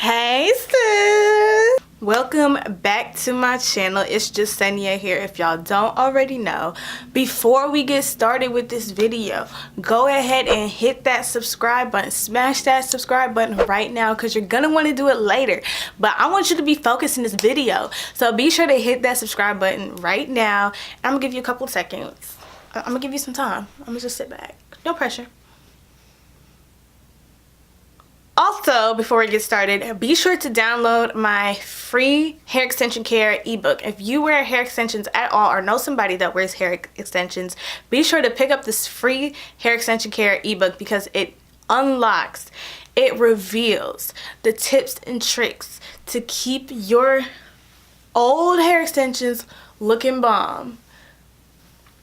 Hey sis! Welcome back to my channel. It's just Senia here if y'all don't already know. Before we get started with this video, go ahead and hit that subscribe button. Smash that subscribe button right now because you're gonna want to do it later. But I want you to be focused in this video. So be sure to hit that subscribe button right now. I'm gonna give you a couple of seconds. I'm gonna give you some time. I'm gonna just sit back. No pressure. Also, before we get started, be sure to download my free hair extension care ebook. If you wear hair extensions at all or know somebody that wears hair extensions, be sure to pick up this free hair extension care ebook because it unlocks, it reveals the tips and tricks to keep your old hair extensions looking bomb.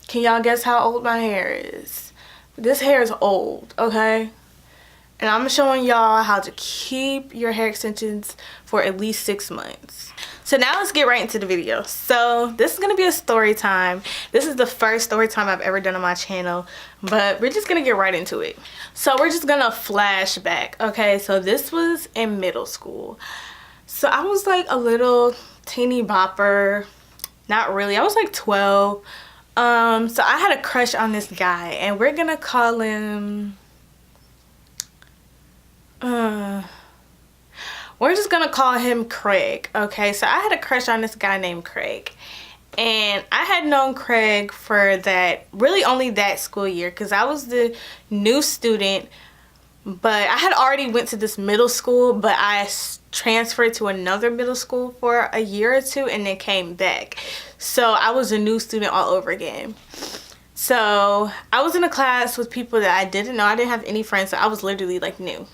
Can y'all guess how old my hair is? This hair is old, okay? And I'm showing y'all how to keep your hair extensions for at least 6 months. So now let's get right into the video. So this is gonna be a story time. This is the first story time I've ever done on my channel, but we're just gonna get right into it. So we're just gonna flash back, okay? So this was in middle school. So I was like a little teeny bopper. Not really, I was like 12. So I had a crush on this guy and we're gonna call him, we're just gonna call him Craig. Okay, so I had a crush on this guy named Craig, and I had known Craig for that really only that school year because I was the new student, but I had already went to this middle school, but I transferred to another middle school for a year or two and then came back, so I was a new student all over again. So I was in a class with people that I didn't know. I didn't have any friends, so I was literally like new.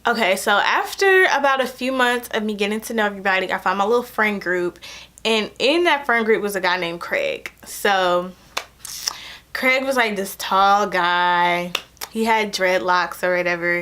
Okay, so after about a few months of me getting to know everybody, I found my little friend group, and in that friend group was a guy named Craig. So Craig was like this tall guy. He had dreadlocks or whatever,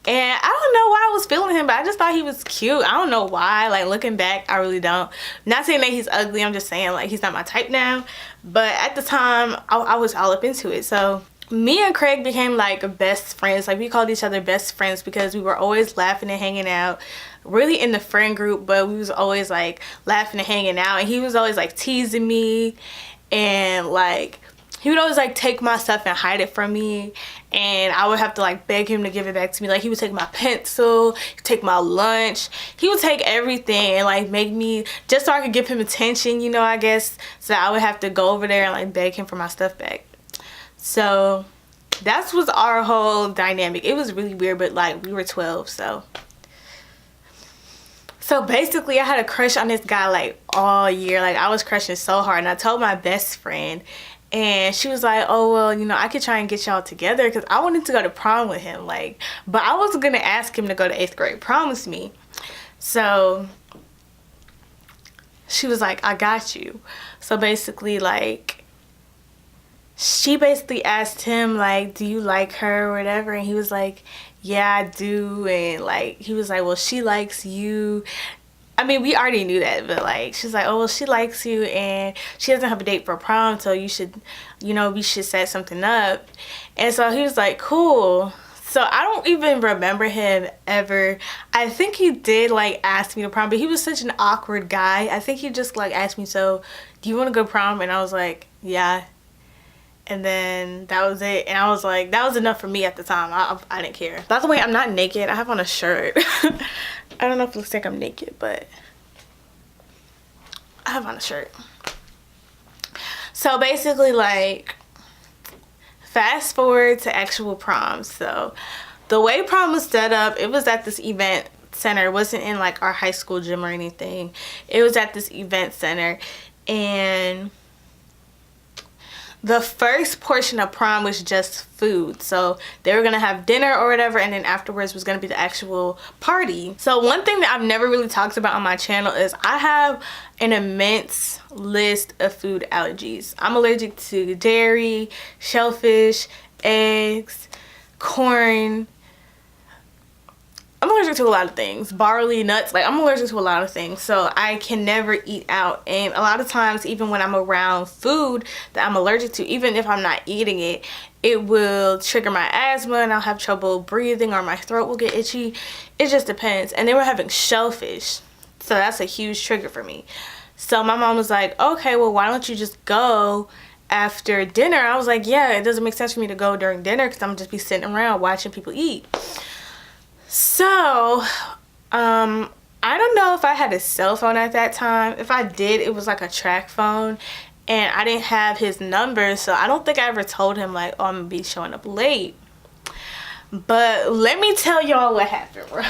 and I don't know why I was feeling him, but I just thought he was cute. I don't know why. Like, looking back, I really don't. Not saying that he's ugly, I'm just saying like he's not my type now, but at the time I was all up into it. So me and Craig became like best friends. Like, we called each other best friends because we were always laughing and hanging out, really in the friend group, but we was always like laughing and hanging out, and he was always like teasing me, and like he would always like take my stuff and hide it from me, and I would have to like beg him to give it back to me. Like, he would take my pencil, he'd take my lunch, he would take everything and like make me, just so I could give him attention, you know, I guess. So I would have to go over there and like beg him for my stuff back. So that was our whole dynamic. It was really weird, but like we were 12, so basically I had a crush on this guy like all year. Like, I was crushing so hard, and I told my best friend, and she was like, oh well, you know, I could try and get y'all together because I wanted to go to prom with him. Like, but I wasn't gonna ask him to go to 8th grade, promise me. So she was like, I got you. So basically, like, she basically asked him like, do you like her or whatever, and he was like, yeah, I do. And like, he was like, well, she likes you. I mean, we already knew that, but like, she's like, oh well, she likes you and she doesn't have a date for prom, so you should, you know, we should set something up. And so he was like, cool. So I don't even remember him ever. I think he did like ask me to prom, but he was such an awkward guy. I think he just like asked me, so do you want to go prom? And I was like, yeah. And then that was it, and I was like, that was enough for me at the time. I didn't care. By the way, I'm not naked. I have on a shirt. I don't know if it looks like I'm naked, but I have on a shirt. So basically, like, fast forward to actual prom. So the way prom was set up, it was at this event center. It wasn't in like our high school gym or anything. It was at this event center, and the first portion of prom was just food. So they were gonna have dinner or whatever, and then afterwards was gonna be the actual party. So one thing that I've never really talked about on my channel is I have an immense list of food allergies. I'm allergic to dairy, shellfish, eggs, corn, I'm allergic to a lot of things. Barley, nuts, like I'm allergic to a lot of things. So I can never eat out. And a lot of times, even when I'm around food that I'm allergic to, even if I'm not eating it, it will trigger my asthma and I'll have trouble breathing or my throat will get itchy. It just depends. And they were having shellfish. So that's a huge trigger for me. So my mom was like, okay, well, why don't you just go after dinner? I was like, yeah, it doesn't make sense for me to go during dinner because I'm gonna just be sitting around watching people eat. So, I don't know if I had a cell phone at that time. If I did, it was like a track phone. And I didn't have his number, so I don't think I ever told him, like, oh, I'm gonna be showing up late. But let me tell y'all what happened, bro.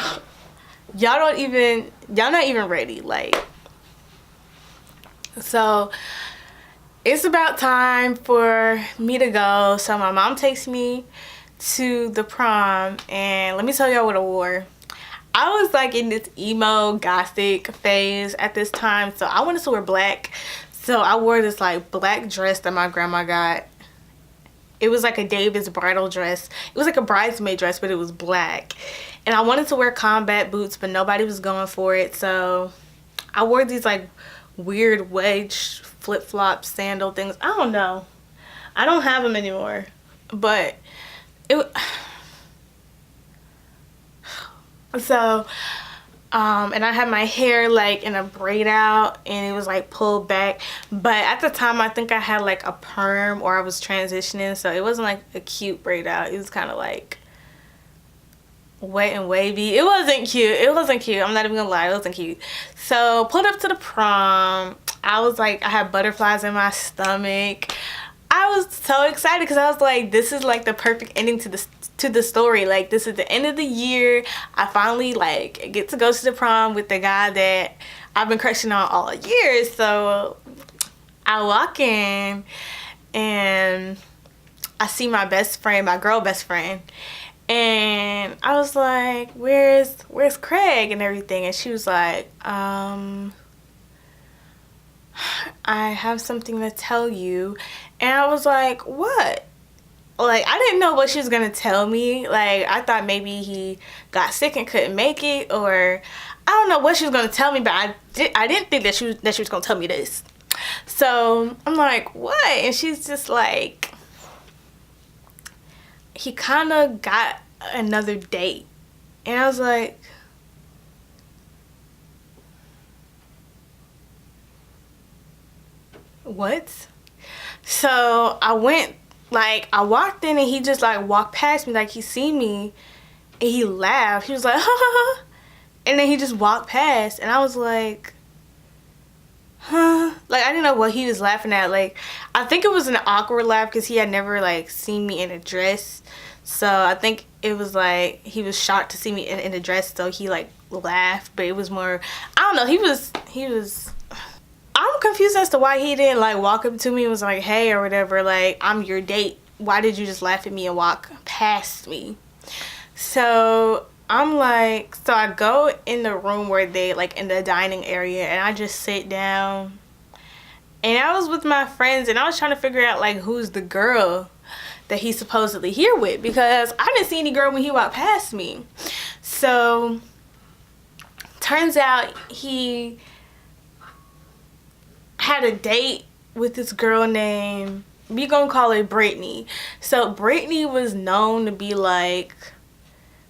Y'all not even ready, like. So, it's about time for me to go. So my mom takes me to the prom, and let me tell y'all what I wore. I was like in this emo gothic phase at this time, so I wanted to wear black. So I wore this like black dress that my grandma got. It was like a David's bridal dress. It was like a bridesmaid dress, but it was black. And I wanted to wear combat boots, but nobody was going for it. So I wore these like weird wedge flip-flop sandal things. I don't know. I don't have them anymore. But so and I had my hair like in a braid out and it was like pulled back, but at the time I think I had like a perm or I was transitioning, so it wasn't like a cute braid out. It was kind of like wet and wavy. It wasn't cute. I'm not even gonna lie, it wasn't cute. So pulled up to the prom. I was like, I had butterflies in my stomach. I was so excited because I was like, this is like the perfect ending to the story. Like, this is the end of the year. I finally like get to go to the prom with the guy that I've been crushing on all year. So I walk in and I see my best friend, my girl best friend, and I was like, where's Craig and everything? And she was like, I have something to tell you. And I was like, what? Like, I didn't know what she was gonna tell me. Like, I thought maybe he got sick and couldn't make it, or I don't know what she was gonna tell me, but I didn't think that she was gonna tell me this. So I'm like, what? And she's just like, he kind of got another date. And I was like, what? So I walked in and he just like walked past me, like he seen me and he laughed. He was like, ha ha ha. And then he just walked past and I was like, huh? Like, I didn't know what he was laughing at. Like, I think it was an awkward laugh because he had never like seen me in a dress. So I think it was like he was shocked to see me in a dress, so he like laughed. But it was more, I don't know, he was I'm confused as to why he didn't like walk up to me and was like, hey, or whatever, like, I'm your date. Why did you just laugh at me and walk past me? So I'm like, so I go in the room where they like in the dining area and I just sit down. And I was with my friends and I was trying to figure out like who's the girl that he's supposedly here with, because I didn't see any girl when he walked past me. So turns out he had a date with this girl named, we gonna call her Brittany. So Brittany was known to be like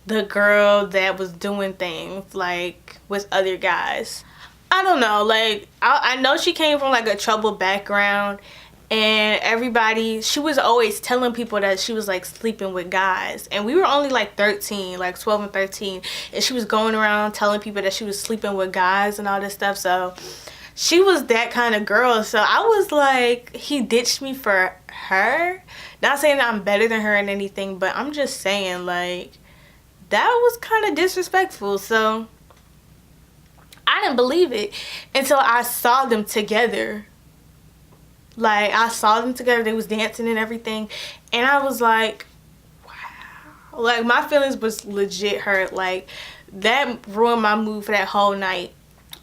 the girl that was doing things like with other guys. I don't know, like I know she came from like a troubled background, and she was always telling people that she was like sleeping with guys, and we were only like 13, like 12 and 13, and she was going around telling people that she was sleeping with guys and all this stuff. So she was that kind of girl. So I was like, he ditched me for her. Not saying that I'm better than her and anything, but I'm just saying, like, that was kind of disrespectful. So I didn't believe it until I saw them together. Like, I saw them together. They was dancing and everything. And I was like, wow. Like, my feelings was legit hurt. Like, that ruined my mood for that whole night.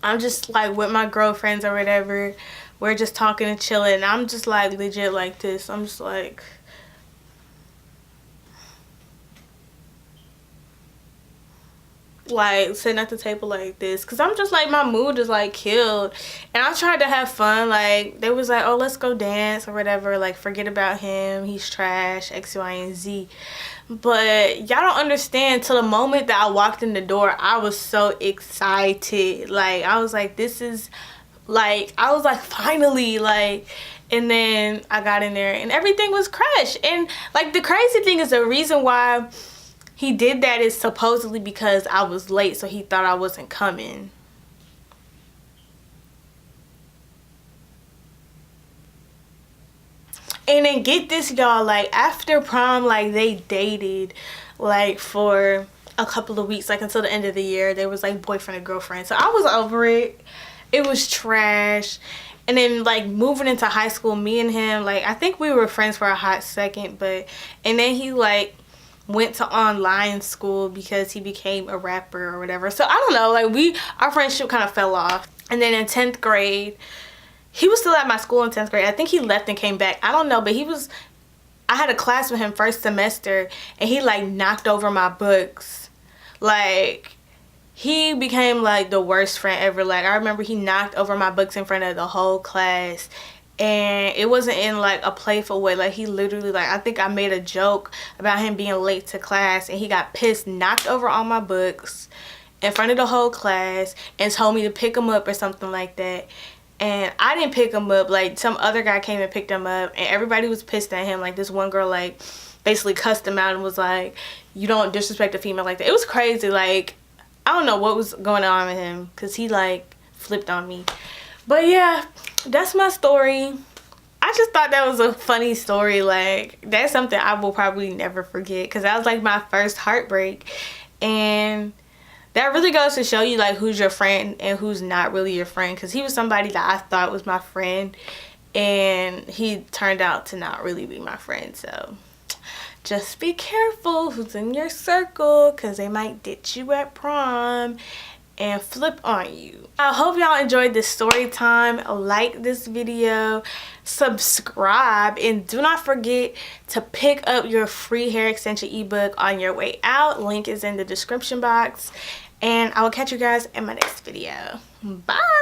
I'm just like with my girlfriends or whatever, we're just talking and chilling, and I'm just like legit like this. I'm just like, like sitting at the table like this, because I'm just like, my mood is like killed, and I tried to have fun. Like they was like, oh, let's go dance or whatever, like forget about him, he's trash, X, Y, and Z. But y'all don't understand, till the moment that I walked in the door, I was so excited. Like I was like, this is like, I was like, finally, like. And then I got in there and everything was crushed. And like the crazy thing is, the reason why he did that is supposedly because I was late, so he thought I wasn't coming. And then get this, y'all, like after prom, like they dated like for a couple of weeks, like until the end of the year. They was like boyfriend and girlfriend. So I was over it. It was trash. And then like moving into high school, me and him, like I think we were friends for a hot second, but and then he like went to online school because he became a rapper or whatever. So I don't know, like our friendship kind of fell off. And then in 10th grade, he was still at my school in 10th grade. I think he left and came back, I don't know, but I had a class with him first semester, and he like knocked over my books. Like he became like the worst friend ever. Like I remember he knocked over my books in front of the whole class, and it wasn't in like a playful way. Like he literally, like I think I made a joke about him being late to class, and he got pissed, knocked over all my books in front of the whole class, and told me to pick him up or something like that. And I didn't pick him up. Like some other guy came and picked him up, and everybody was pissed at him. Like this one girl like basically cussed him out and was like, you don't disrespect a female like that. It was crazy. Like I don't know what was going on with him, because he like flipped on me. But yeah, that's my story. I just thought that was a funny story. Like that's something I will probably never forget, because that was like my first heartbreak. And that really goes to show you like who's your friend and who's not really your friend, because he was somebody that I thought was my friend, and he turned out to not really be my friend. So just be careful who's in your circle, because they might ditch you at prom and flip on you. I hope y'all enjoyed this story time. Like this video, subscribe, and do not forget to pick up your free hair extension ebook on your way out. Link is in the description box, and I will catch you guys in my next video. Bye.